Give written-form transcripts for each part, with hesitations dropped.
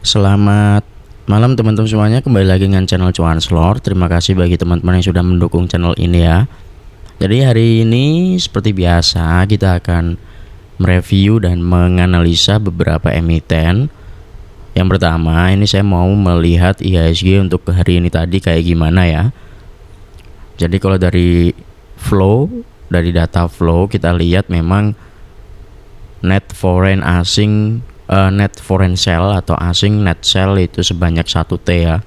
Selamat malam teman-teman semuanya, kembali lagi dengan channel Cuan Slor. Terima kasih bagi teman-teman yang sudah mendukung channel ini ya. Jadi hari ini seperti biasa kita akan mereview dan menganalisa beberapa emiten. Yang pertama ini saya mau melihat IHSG untuk hari ini tadi kayak gimana ya. Jadi kalau dari data flow kita lihat memang net foreign sell atau asing net sell itu sebanyak 1T ya.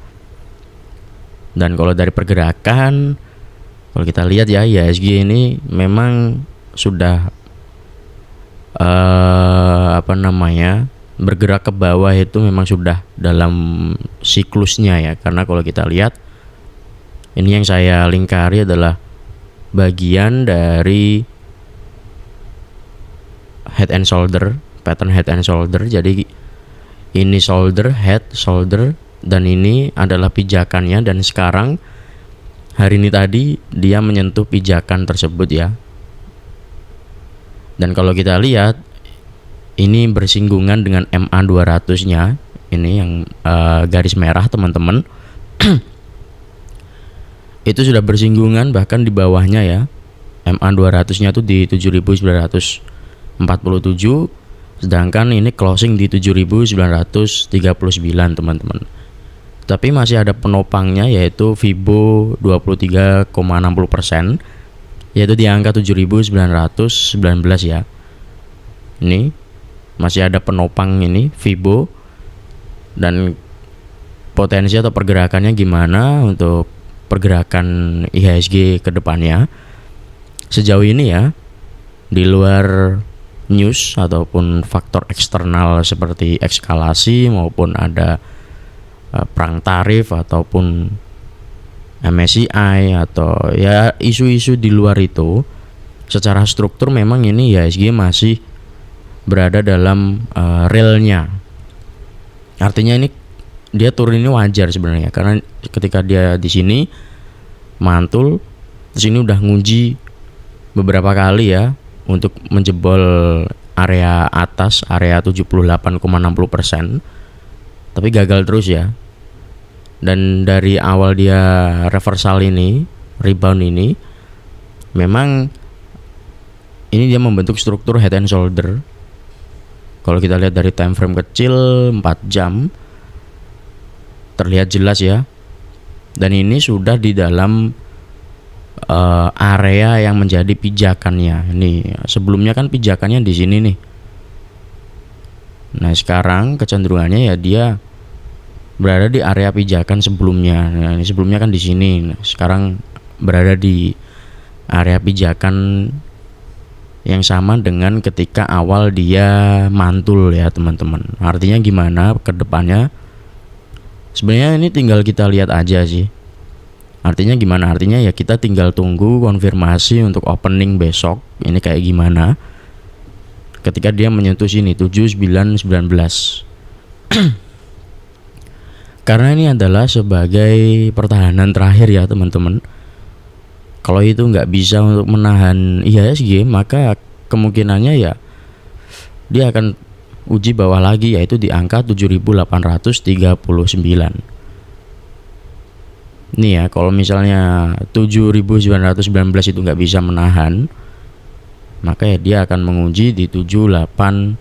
Dan kalau dari pergerakan, kalau kita lihat ya, IHSG ini memang sudah bergerak ke bawah, itu memang sudah dalam siklusnya ya. Karena kalau kita lihat ini yang saya lingkari adalah bagian dari head and shoulder, pattern head and shoulder. Jadi ini shoulder, head, shoulder, dan ini adalah pijakannya. Dan sekarang hari ini tadi dia menyentuh pijakan tersebut ya. Dan kalau kita lihat ini bersinggungan dengan MA200 nya. Ini yang garis merah teman-teman. Itu sudah bersinggungan, bahkan di bawahnya ya. MA200 nya tuh di 7.947, sedangkan ini closing di 7.939 teman-teman. Tapi masih ada penopangnya, yaitu Fibo 23,60%, yaitu di angka 7.919 ya. Ini masih ada penopang ini Fibo. Dan potensi atau pergerakannya gimana untuk pergerakan IHSG ke depannya sejauh ini ya, di luar news ataupun faktor eksternal seperti eskalasi maupun ada perang tarif ataupun MSCI atau ya isu-isu di luar itu, secara struktur memang ini IHSG masih berada dalam realnya. Artinya ini dia turun ini wajar sebenarnya, karena ketika dia di sini mantul, di sini udah nguji beberapa kali ya untuk menjebol area atas, area 78,60%, tapi gagal terus ya. Dan dari awal dia reversal ini, rebound ini, memang ini dia membentuk struktur head and shoulder. Kalau kita lihat dari time frame kecil 4 jam terlihat jelas ya. Dan ini sudah di dalam area yang menjadi pijakannya. Ini sebelumnya kan pijakannya di sini nih. Nah, sekarang kecenderungannya ya dia berada di area pijakan sebelumnya. Nah, ini sebelumnya kan di sini. Nah, sekarang berada di area pijakan yang sama dengan ketika awal dia mantul ya, teman-teman. Artinya gimana ke depannya? Sebenarnya ini tinggal kita lihat aja sih. Artinya gimana? Artinya ya kita tinggal tunggu konfirmasi untuk opening besok. Ini kayak gimana? Ketika dia menyentuh sini 7919. Karena ini adalah sebagai pertahanan terakhir ya, teman-teman. Kalau itu nggak bisa untuk menahan IHSG, maka kemungkinannya ya dia akan uji bawah lagi, yaitu di angka 7.839. Nih ya, kalau misalnya 7.919 itu nggak bisa menahan, maka ya dia akan menguji di 7824.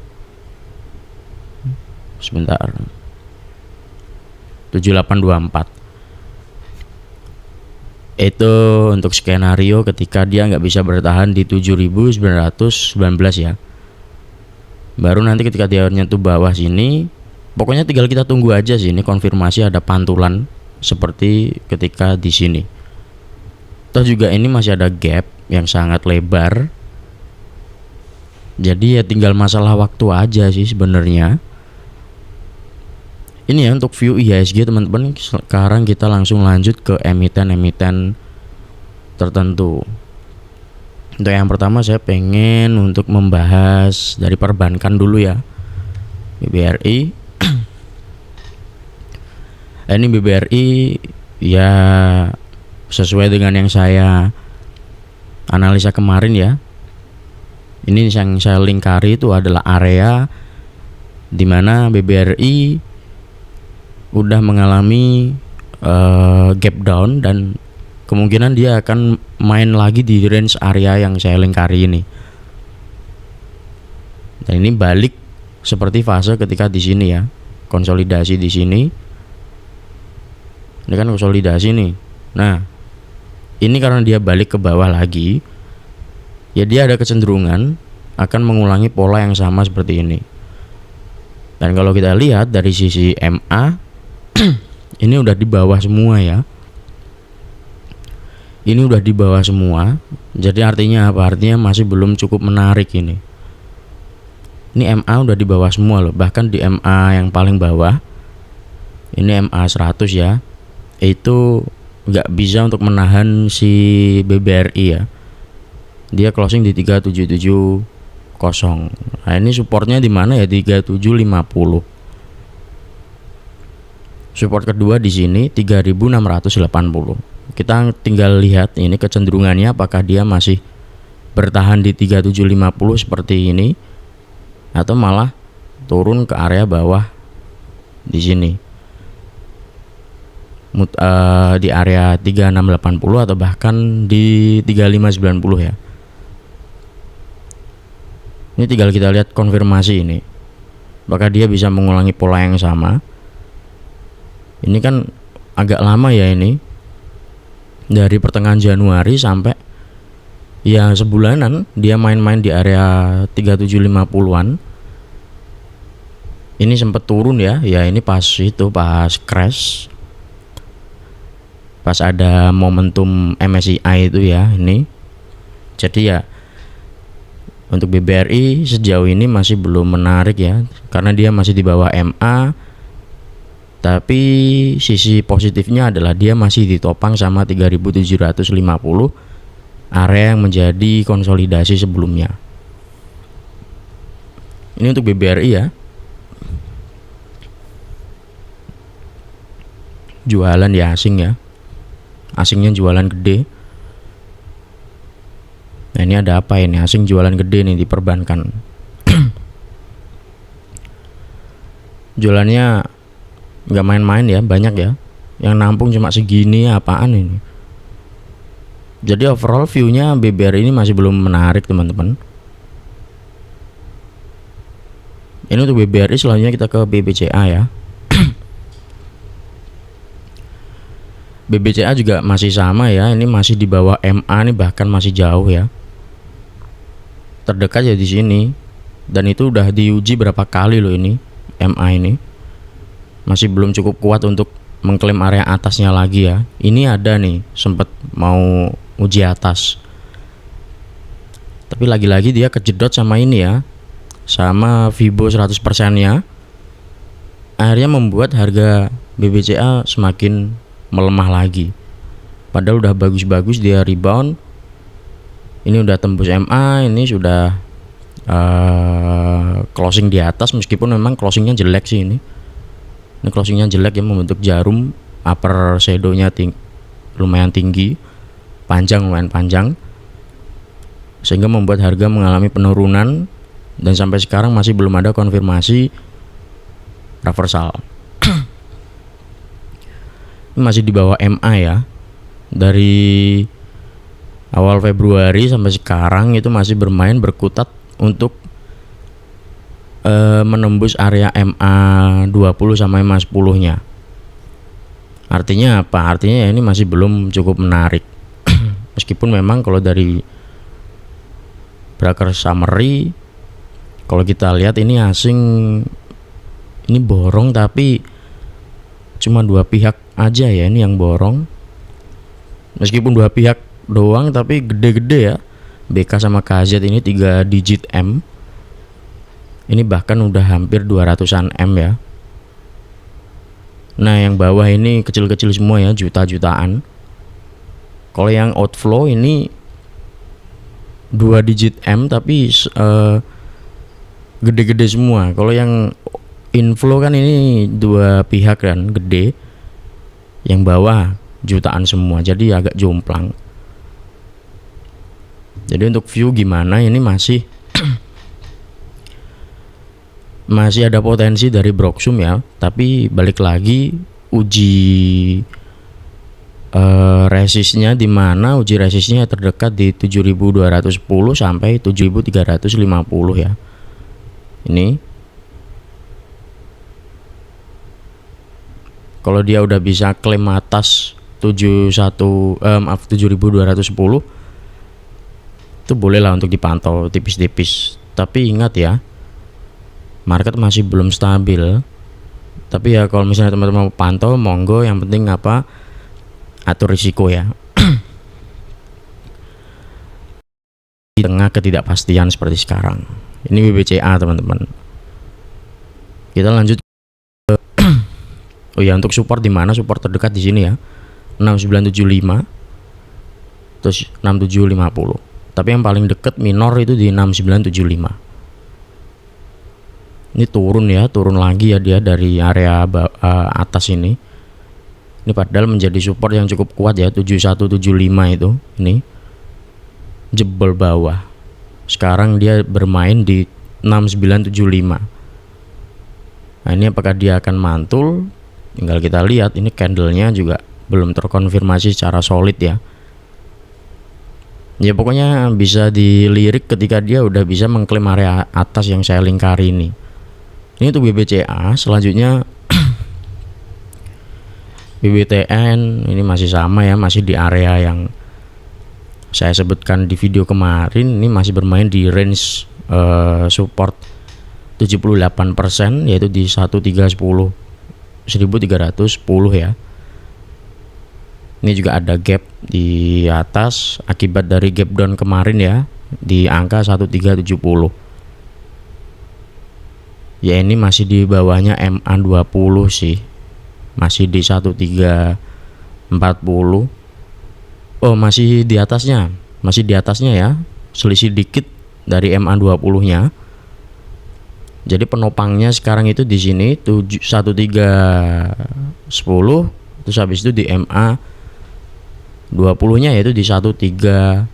Itu untuk skenario ketika dia nggak bisa bertahan di 7.919 ya. Baru nanti ketika dia nyentuh bawah sini, pokoknya tinggal kita tunggu aja sih, ini konfirmasi ada pantulan seperti ketika di sini. Toh juga ini masih ada gap yang sangat lebar. Jadi ya tinggal masalah waktu aja sih sebenarnya. Ini ya untuk view IHSG, teman-teman. Sekarang kita langsung lanjut ke emiten-emiten tertentu. Untuk yang pertama saya pengen untuk membahas dari perbankan dulu ya. BBRI. Ini BBRI ya sesuai dengan yang saya analisa kemarin ya. Ini yang saya lingkari itu adalah area di mana BBRI udah mengalami gap down, dan kemungkinan dia akan main lagi di range area yang saya lingkari ini. Dan ini balik seperti fase ketika di sini ya, konsolidasi di sini. Ini kan konsolidasi nih. Nah, ini karena dia balik ke bawah lagi, ya dia ada kecenderungan akan mengulangi pola yang sama seperti ini. Dan kalau kita lihat dari sisi MA, ini udah di bawah semua ya. Ini udah di bawah semua. Jadi artinya apa? Artinya masih belum cukup menarik ini. Ini MA udah di bawah semua loh. Bahkan di MA yang paling bawah, ini MA 100 ya, itu nggak bisa untuk menahan si BBRI ya. Dia closing di 3770. Nah, ini supportnya di mana ya? 3750. Support kedua di sini 3680. Kita tinggal lihat ini kecenderungannya, apakah dia masih bertahan di 3750 seperti ini atau malah turun ke area bawah di sini. Di area 3680 atau bahkan di 3590 ya. Ini tinggal kita lihat konfirmasi ini, apakah dia bisa mengulangi pola yang sama. Ini kan agak lama ya, ini dari pertengahan Januari sampai ya sebulanan dia main-main di area 3750-an. Ini sempat turun ya, ini pas crash, pas ada momentum MSCI itu ya ini. Jadi ya untuk BBRI sejauh ini masih belum menarik ya, karena dia masih di bawah MA. Tapi sisi positifnya adalah dia masih ditopang sama 3750, area yang menjadi konsolidasi sebelumnya. Ini untuk BBRI ya. Jualan ya asing ya. Asingnya jualan gede. Nah, ini ada apa ini? Asing jualan gede nih di perbankan. Jualannya nggak main-main ya, banyak ya. Yang nampung cuma segini, apaan ini? Jadi overall view-nya BBRI ini masih belum menarik teman-teman. Ini untuk BBRI. Selanjutnya kita ke BBCA ya. BBCA juga masih sama ya, ini masih di bawah MA nih, bahkan masih jauh ya. Terdekat ya di sini. Dan itu udah diuji berapa kali loh ini, MA ini. Masih belum cukup kuat untuk mengklaim area atasnya lagi ya. Ini ada nih, sempat mau uji atas. Tapi lagi-lagi dia kejedot sama ini ya, sama Fibo 100% nya. Akhirnya membuat harga BBCA semakin melemah lagi. Padahal udah bagus-bagus dia rebound. Ini udah tembus MA, ini sudah closing di atas, meskipun memang closingnya jelek sih ini. Ini closingnya jelek ya, membentuk jarum, upper shadow-nya lumayan tinggi, lumayan panjang, sehingga membuat harga mengalami penurunan, dan sampai sekarang masih belum ada konfirmasi reversal. Ini masih di bawah MA ya. Dari awal Februari sampai sekarang itu masih berkutat untuk menembus area MA 20 sama MA 10 nya. Artinya apa? Artinya ya ini masih belum cukup menarik. Meskipun memang kalau dari broker summary, kalau kita lihat ini asing ini borong, tapi cuma dua pihak aja ya ini yang borong. Meskipun dua pihak doang tapi gede-gede ya. BK sama KZ ini 3 digit M. Ini bahkan udah hampir 200-an M ya. Nah, yang bawah ini kecil-kecil semua ya, juta-jutaan. Kalau yang outflow ini 2 digit M tapi gede-gede semua. Kalau yang inflow kan ini dua pihak kan gede, yang bawah jutaan semua, jadi agak jomplang. Jadi untuk view gimana, ini masih masih ada potensi dari Broxum ya, tapi balik lagi uji resistnya di mana uji resistnya terdekat di 7210 sampai 7350 ya. Ini kalau dia udah bisa klaim atas 7210 itu bolehlah untuk dipantau tipis-tipis. Tapi ingat ya, market masih belum stabil. Tapi ya kalau misalnya teman-teman mau pantau, monggo, yang penting apa, atur risiko ya. Di tengah ketidakpastian seperti sekarang. Ini BBCA teman-teman. Kita lanjut ke oh ya, untuk support di mana? Support terdekat di sini ya. 6975 terus 6750. Tapi yang paling dekat minor itu di 6975. Ini turun ya, turun lagi ya dia dari area atas ini. Ini padahal menjadi support yang cukup kuat ya, 7175 itu. Ini jebol bawah. Sekarang dia bermain di 6975. Nah, ini apakah dia akan mantul? Tinggal kita lihat. Ini candlenya juga belum terkonfirmasi secara solid ya. Ya pokoknya bisa dilirik ketika dia udah bisa mengklaim area atas yang saya lingkari ini. Ini untuk BBCA. Selanjutnya BBTN ini masih sama ya, masih di area yang saya sebutkan di video kemarin. Ini masih bermain di range support 78%, yaitu di 1310 1310 ya. Ini juga ada gap di atas akibat dari gap down kemarin ya, di angka 1370. Ya ini masih di bawahnya MA20 sih. Masih di 1340. Oh, masih di atasnya. Masih di atasnya ya. Selisih dikit dari MA20-nya. Jadi penopangnya sekarang itu di sini 1310, terus habis itu di MA20-nya yaitu di 1335.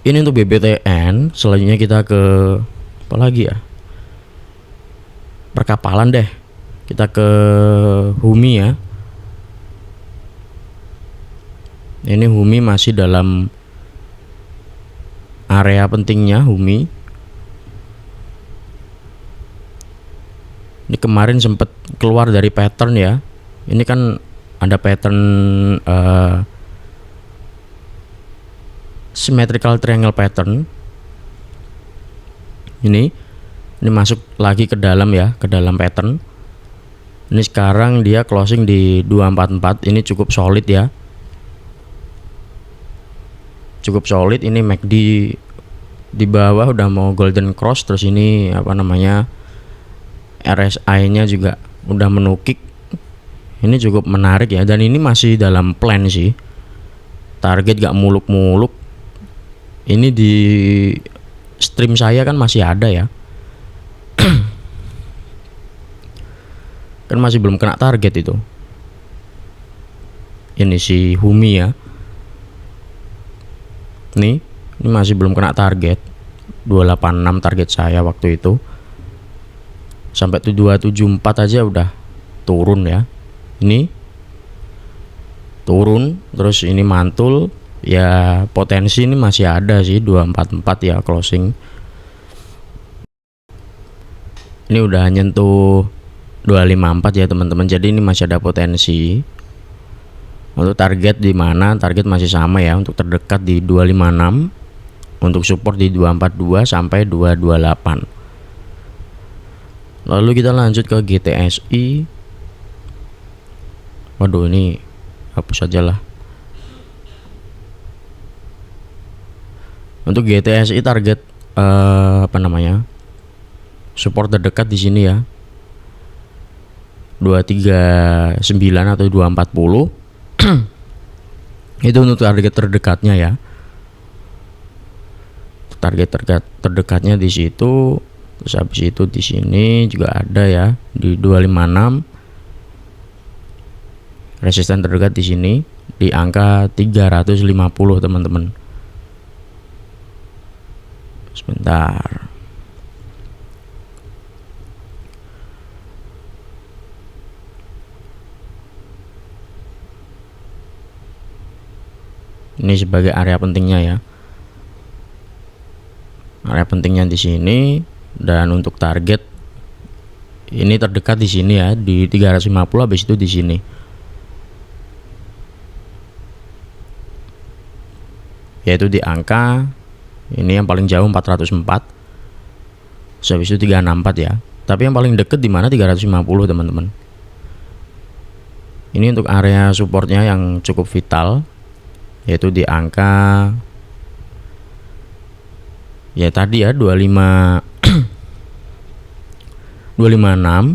Ini untuk BBTN. Selanjutnya kita ke apa lagi ya? Perkapalan deh. Kita ke Humi ya. Ini Humi masih dalam area pentingnya Humi. Ini kemarin sempat keluar dari pattern ya. Ini kan ada pattern symmetrical triangle pattern. Ini masuk lagi ke dalam ya, ke dalam pattern. Ini sekarang dia closing di 244. Ini cukup solid ya. Cukup solid. Ini MACD di bawah udah mau golden cross, terus ini apa namanya, RSI-nya juga udah menukik. Ini cukup menarik ya, dan ini masih dalam plan sih. Target gak muluk-muluk. Ini di stream saya kan masih ada ya. Kan masih belum kena target itu. Ini si Humi ya. Ini masih belum kena target. 286 target saya waktu itu. Sampai 274 aja udah turun ya. Ini turun, terus ini mantul. Ya potensi ini masih ada sih, 244 ya closing. Ini udah nyentuh 254 ya teman-teman. Jadi ini masih ada potensi. Untuk target di mana? Target masih sama ya, untuk terdekat di 256, untuk support di 242 sampai 228. Lalu kita lanjut ke GTSI. Waduh, ini hapus aja lah. Untuk GTSI target apa namanya, support terdekat di sini ya, 239 atau 240. Itu untuk target terdekatnya ya. Target terdekatnya di situ. Terus habis itu di sini juga ada ya, di 256. Resisten terdekat di sini di angka 350 teman-teman. Sebentar. Ini sebagai area pentingnya ya. Area pentingnya di sini, dan untuk target ini terdekat di sini ya, di 350, habis itu di sini. Yaitu di angka ini yang paling jauh 404. Habis itu 364 ya. Tapi yang paling deket di mana? 350, teman-teman. Ini untuk area supportnya yang cukup vital, yaitu di angka ya tadi ya 25 256.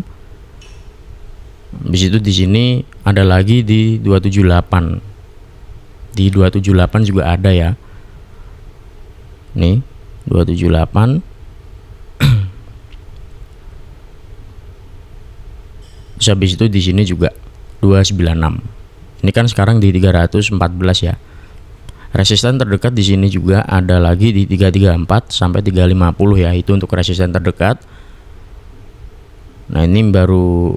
Habis itu di sini ada lagi di 278. Di 278 juga ada ya. Nih, 278. Terus habis itu di sini juga 296. Ini kan sekarang di 314 ya. Resisten terdekat di sini juga ada lagi di 334 sampai 350 ya. Itu untuk resisten terdekat. Nah, ini baru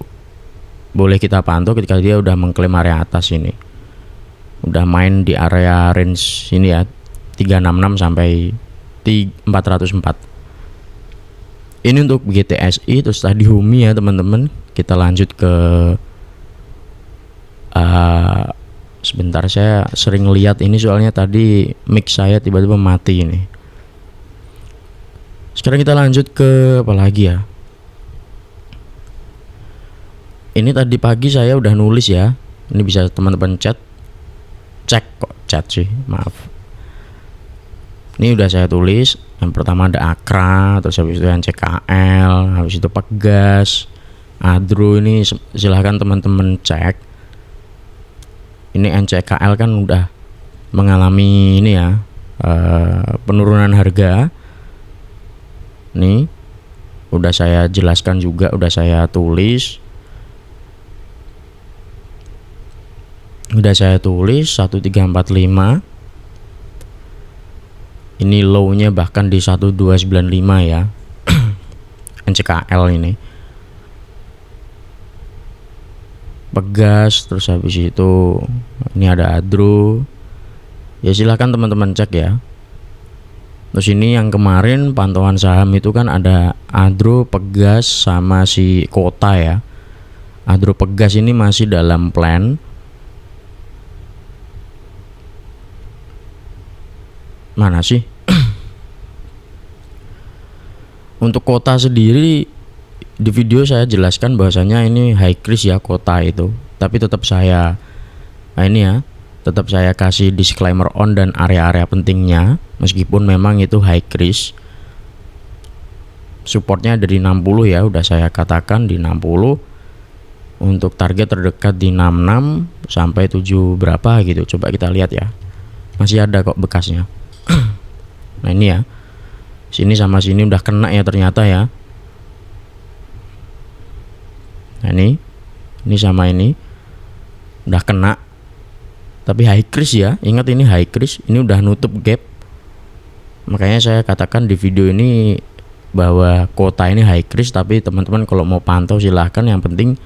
boleh kita pantau ketika dia udah mengklaim area atas ini. Udah main di area range ini ya, 366 sampai 404. Ini untuk GTSI. Terus tadi Humi ya, teman-teman. Kita lanjut ke sebentar, saya sering lihat ini soalnya tadi mic saya tiba-tiba mati ini. Sekarang kita lanjut ke apa lagi ya. Ini tadi pagi saya udah nulis ya. Ini bisa teman-teman cek sih, maaf. Ini udah saya tulis. Yang pertama ada Akra, terus habis itu NCKL, habis itu Pegas, Adro. Ini silahkan teman-teman cek. Ini NCKL kan udah mengalami ini ya, penurunan harga. Nih udah saya jelaskan juga, udah saya tulis. Udah saya tulis 1345. Ini low-nya bahkan di 1295 ya. NCKL ini. Pegas, terus habis itu ini ada Adro. Ya silahkan teman-teman cek ya. Terus ini yang kemarin pantauan saham itu kan ada Adro, Pegas, sama si Kota ya. Adro, Pegas ini masih dalam plan. Mana sih? Untuk Kota sendiri di video saya jelaskan bahwasanya ini high risk ya Kota itu. Tapi tetap saya tetap saya kasih disclaimer on dan area-area pentingnya, meskipun memang itu high risk. Supportnya dari 60 ya, udah saya katakan di 60. Untuk target terdekat di 66 sampai 7 berapa gitu. Coba kita lihat ya. Masih ada kok bekasnya. Nah ini ya, sini sama sini udah kena ya ternyata ya. Nah ini sama ini udah kena, tapi high risk ya. Ingat ini high risk, ini udah nutup gap. Makanya saya katakan di video ini bahwa Kota ini high risk, tapi teman-teman kalau mau pantau silahkan, yang penting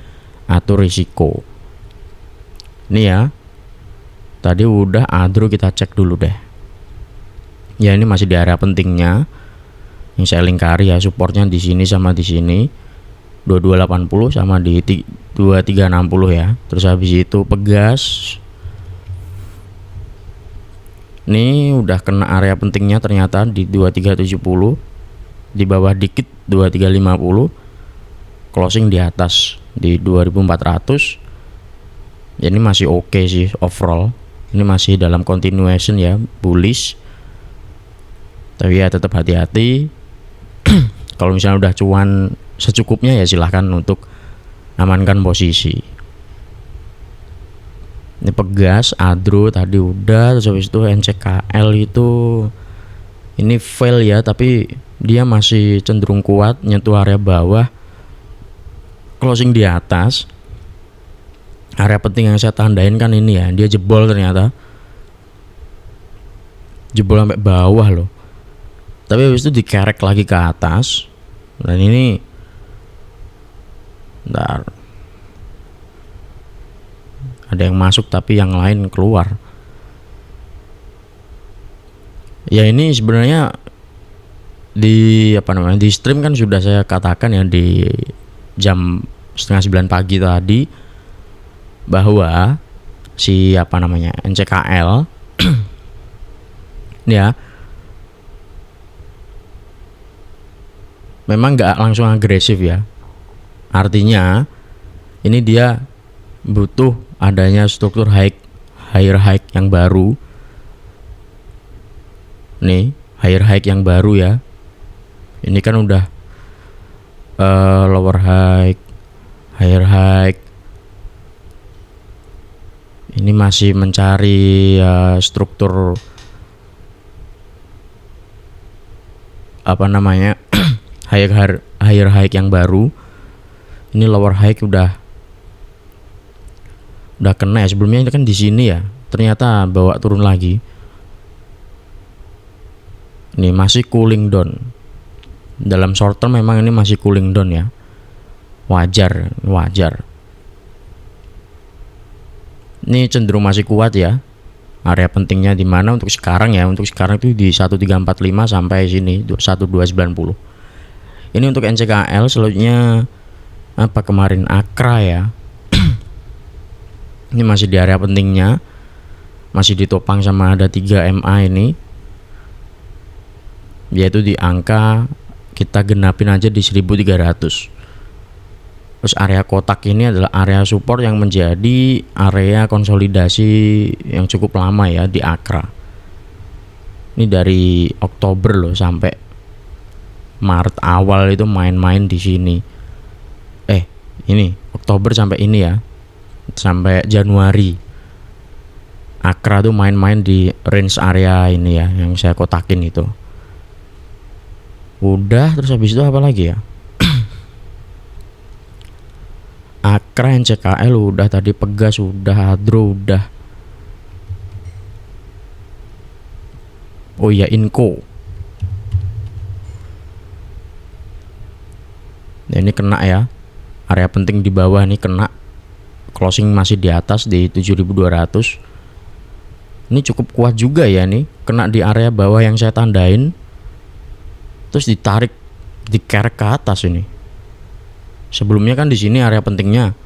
atur risiko. Ini ya, tadi udah Adro, kita cek dulu deh. Ya ini masih di area pentingnya yang saya lingkari ya, supportnya di sini sama di sini 2280 sama di 2360 ya. Terus habis itu Pegas. Ini udah kena area pentingnya ternyata di 2370. Di bawah dikit 2350. Closing di atas di 2400. Ya, ini masih oke sih overall. Ini masih dalam continuation ya, bullish. Tapi ya tetap hati-hati. Kalau misalnya udah cuan secukupnya ya silahkan untuk amankan posisi. Ini Pegas, Adro tadi udah. Terus habis itu NCKL itu ini fail ya, tapi dia masih cenderung kuat, nyentuh area bawah, closing di atas. Area penting yang saya tandain kan ini ya, dia jebol ternyata, jebol sampai bawah loh. Tapi habis itu dikerek lagi ke atas. Dan ini bentar, ada yang masuk tapi yang lain keluar. Ya ini sebenarnya di di stream kan sudah saya katakan ya di jam 8:30 pagi tadi bahwa si NCKL ya memang nggak langsung agresif ya. Artinya ini dia butuh adanya struktur higher high yang baru. Nih, higher high yang baru ya. Ini kan udah lower high, higher high. Ini masih mencari struktur higher high yang baru. Ini lower high udah kena ya. Sebelumnya ini kan di sini ya. Ternyata bawa turun lagi. Ini masih cooling down. Dalam short term memang ini masih cooling down ya. Wajar. Ini cenderung masih kuat ya. Area pentingnya di mana untuk sekarang ya? Untuk sekarang itu di 1345 sampai sini 1290. Ini untuk NCKL, selanjutnya kemarin Akra ya. Ini masih di area pentingnya. Masih ditopang sama ada 3 MA ini. Yaitu di angka kita genapin aja di 1300. Terus area kotak ini adalah area support yang menjadi area konsolidasi yang cukup lama ya di Akra. Ini dari Oktober loh sampai Maret awal itu main-main di sini. Ini Oktober sampai ini ya. Sampai Januari. Akra tuh main-main di range area ini ya yang saya kotakin itu. Udah, terus habis itu apa lagi ya? Akra, NCKL udah, tadi Pegas udah, Hadro udah. Oh iya, Inco. Nah, ini kena ya. Area penting di bawah ini kena. Closing masih di atas di 7200. Ini cukup kuat juga ya nih. Kena di area bawah yang saya tandain. Terus ditarik, dikerek ke atas ini. Sebelumnya kan di sini area pentingnya.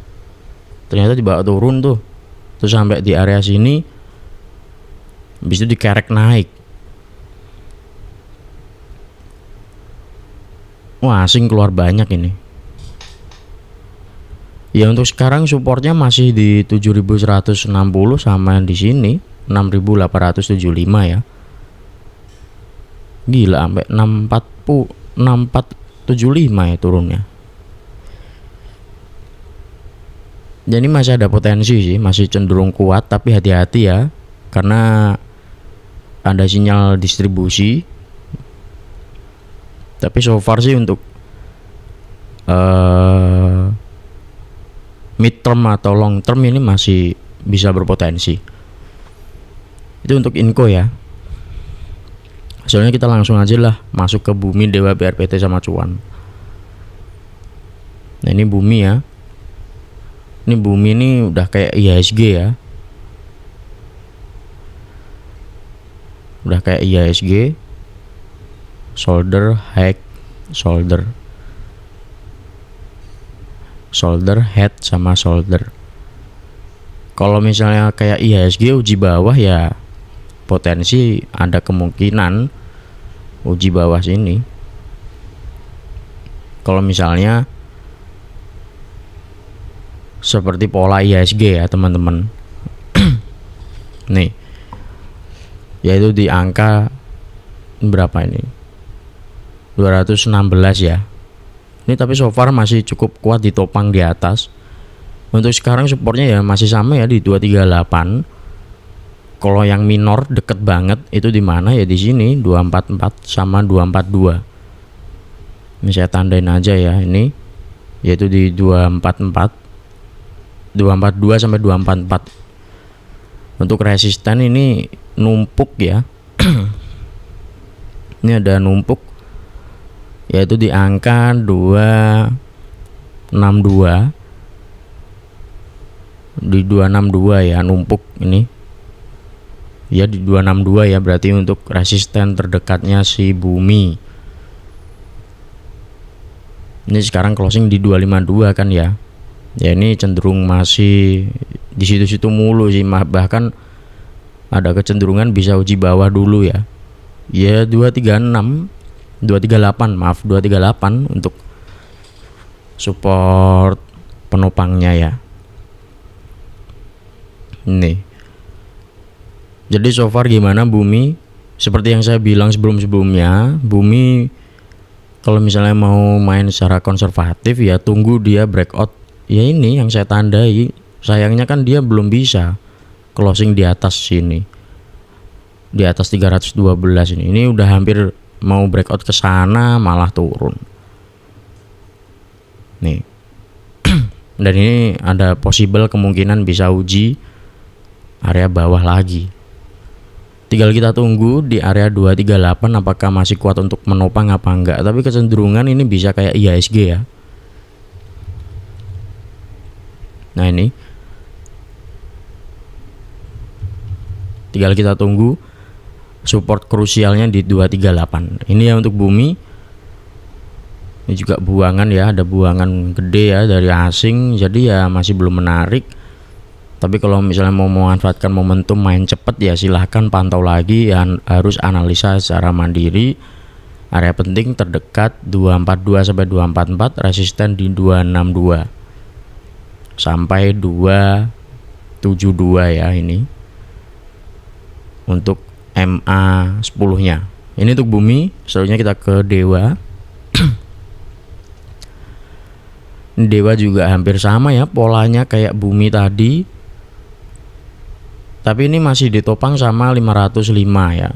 Ternyata dibawa turun tuh. Terus sampai di area sini. Habis itu dikerek naik. Wah, asing keluar banyak ini. Ya untuk sekarang supportnya masih di 7160 sama di sini 6875 ya. Gila sampai 6475 ya turunnya. Jadi masih ada potensi sih, masih cenderung kuat, tapi hati-hati ya karena ada sinyal distribusi. Tapi so far sih untuk mid term atau long term ini masih bisa berpotensi. Itu untuk Inco ya. Soalnya kita langsung aja lah masuk ke Bumi, Dewa, BRPT sama Cuan. Nah ini Bumi ya. Ini Bumi ini udah kayak IHSG ya. Udah kayak IHSG. Shoulder, head, shoulder, head sama shoulder. Kalau misalnya kayak IHSG uji bawah ya potensi ada kemungkinan uji bawah sini. Kalau misalnya seperti pola IHSG ya teman-teman. Nih, yaitu di angka berapa ini? 216 ya. Ini tapi so far masih cukup kuat ditopang di atas. Untuk sekarang supportnya ya masih sama ya di 238. Kalau yang minor deket banget itu di mana ya di sini 244 sama 242. Ini saya tandain aja ya ini, yaitu di 244, 242 sampai 244. Untuk resisten ini numpuk ya. Ini ada numpuk yaitu di angka 262, di 262 ya, numpuk ini ya di 262 ya, berarti untuk resisten terdekatnya si bumi. Ini sekarang closing di 252 kan ya. Ya ini cenderung masih di situ-situ mulu sih, bahkan ada kecenderungan bisa uji bawah dulu ya. Ya 236, 238 maaf 238 untuk support penopangnya ya. Nih. Jadi so far gimana bumi? Seperti yang saya bilang sebelum-sebelumnya, bumi kalau misalnya mau main secara konservatif ya tunggu dia breakout. Ya ini yang saya tandai. Sayangnya kan dia belum bisa closing di atas sini. Di atas 312 ini. Ini udah hampir mau breakout ke sana malah turun. Nih. Dan ini ada possible kemungkinan bisa uji area bawah lagi. Tinggal kita tunggu di area 238 apakah masih kuat untuk menopang apa enggak. Tapi kecenderungan ini bisa kayak IHSG ya. Nah ini tinggal kita tunggu support krusialnya di 238. Ini ya untuk bumi. Ini juga buangan ya, ada buangan gede ya dari asing, jadi ya masih belum menarik. Tapi kalau misalnya mau memanfaatkan momentum main cepet ya silahkan pantau lagi ya, harus analisa secara mandiri. Area penting terdekat 242 sampai 244, resisten di 262 sampai 272 ya ini. Untuk MA 10-nya. Ini untuk bumi, selanjutnya kita ke dewa. Dewa juga hampir sama ya polanya kayak bumi tadi. Tapi ini masih ditopang sama 505 ya.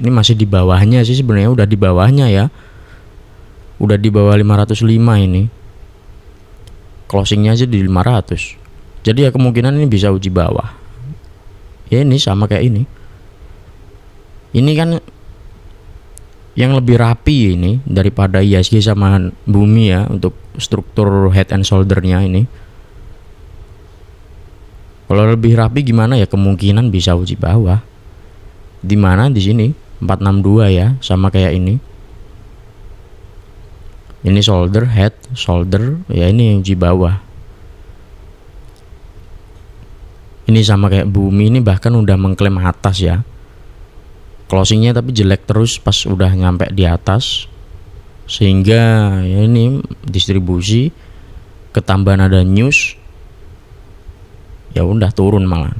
Ini masih di bawahnya sih sebenarnya, udah di bawahnya ya. Udah di bawah 505 ini. Closingnya aja di 500. Jadi ya kemungkinan ini bisa uji bawah. Ya ini sama kayak ini. Ini kan yang lebih rapi ini daripada IHSG sama bumi ya untuk struktur head and shoulder-nya ini. Kalau lebih rapi gimana ya, kemungkinan bisa uji bawah. Di mana di sini 462 ya, sama kayak ini. Ini shoulder, head, shoulder, ya ini uji bawah. Ini sama kayak bumi, ini bahkan udah mengklaim atas ya. Closingnya tapi jelek terus pas udah nyampe di atas. Sehingga ya ini distribusi ketambahan ada news. Ya udah turun malah.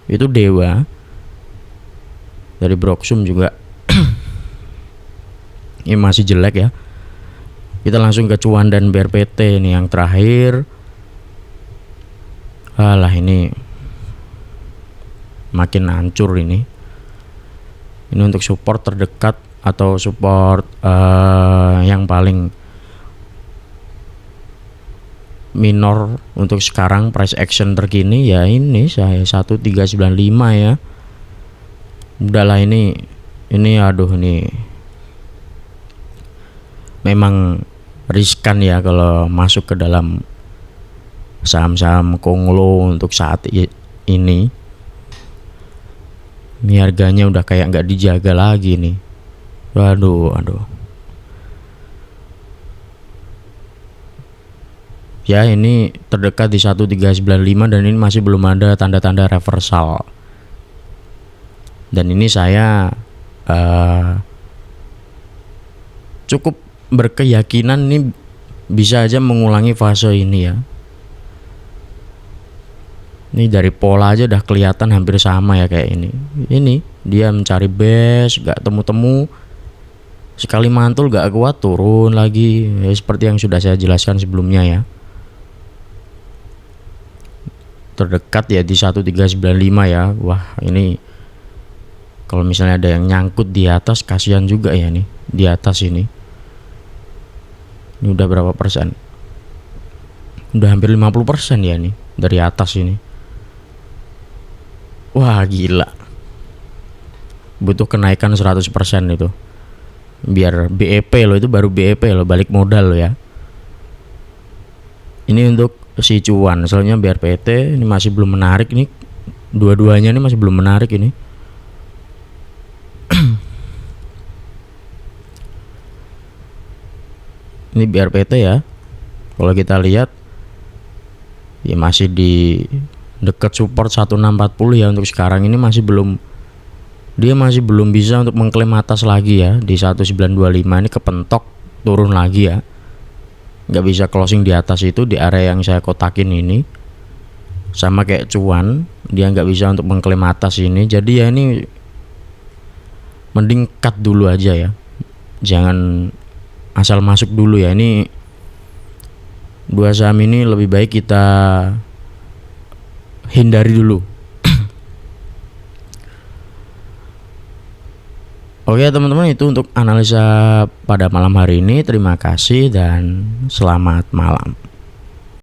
Itu dewa. Dari Broksum juga. Ini masih jelek ya. Kita langsung ke Cuan dan BRPT nih yang terakhir. Alah ini makin hancur ini. Ini untuk support terdekat atau support yang paling minor untuk sekarang price action terkini ya ini saya 1395 ya. Udahlah ini aduh nih. Memang riskan ya kalau masuk ke dalam saham-saham konglo untuk saat ini. Ini harganya udah kayak nggak dijaga lagi nih. Aduh. Ya ini terdekat di 1395 dan ini masih belum ada tanda-tanda reversal. Dan ini saya cukup berkeyakinan ini bisa aja mengulangi fase ini ya. Ini dari pola aja udah kelihatan hampir sama ya kayak ini. Ini dia mencari base, gak temu-temu. Sekali mantul gak kuat turun lagi ya, seperti yang sudah saya jelaskan sebelumnya ya. Terdekat ya di 1395 ya. Wah ini kalau misalnya ada yang nyangkut di atas kasihan juga ya nih. Di atas ini. Ini udah berapa persen? Udah hampir 50% ya nih dari atas ini. Wah gila. butuh kenaikan 100% itu biar BEP lo, itu baru BEP lo, balik modal lo ya. Ini untuk si cuan. Soalnya biar PT ini masih belum menarik nih, dua-duanya ini masih belum menarik ini. Ini biar PT ya, kalau kita lihat ya masih di dekat support 1640 ya. Untuk sekarang ini masih belum, dia masih belum bisa untuk mengklaim atas lagi ya. Di 1925 ini kepentok turun lagi ya, nggak bisa closing di atas itu, di area yang saya kotakin ini. Sama kayak cuan, dia nggak bisa untuk mengklaim atas ini. Jadi ya ini mending cut dulu aja ya, jangan asal masuk dulu ya. Ini dua saham ini lebih baik kita hindari dulu. Oke teman-teman, itu untuk analisa pada malam hari ini. Terima kasih dan selamat malam.